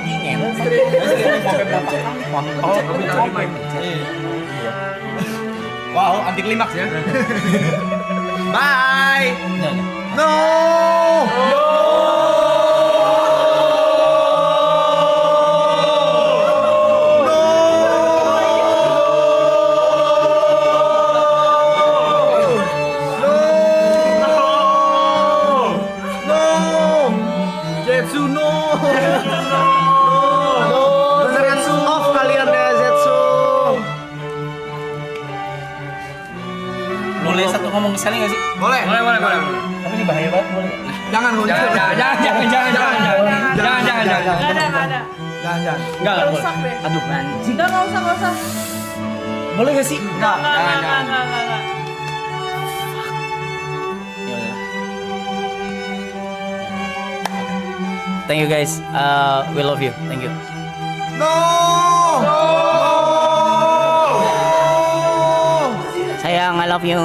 ingin. Wow, anti klimaks ya. Bye. No. Zetsu off kalian deh Zetsu. Boleh satu ngomong sekali nggak sih? Boleh. Tapi ini bahaya banget boleh. Jangan. Jangan. Jangan. Enggak boleh. Rusak deh. Aduh anjing. Nggak usah. Boleh nggak sih? Nggak. Ya udah. Thank you guys. We love you. Thank you. No. Sayang, I love you.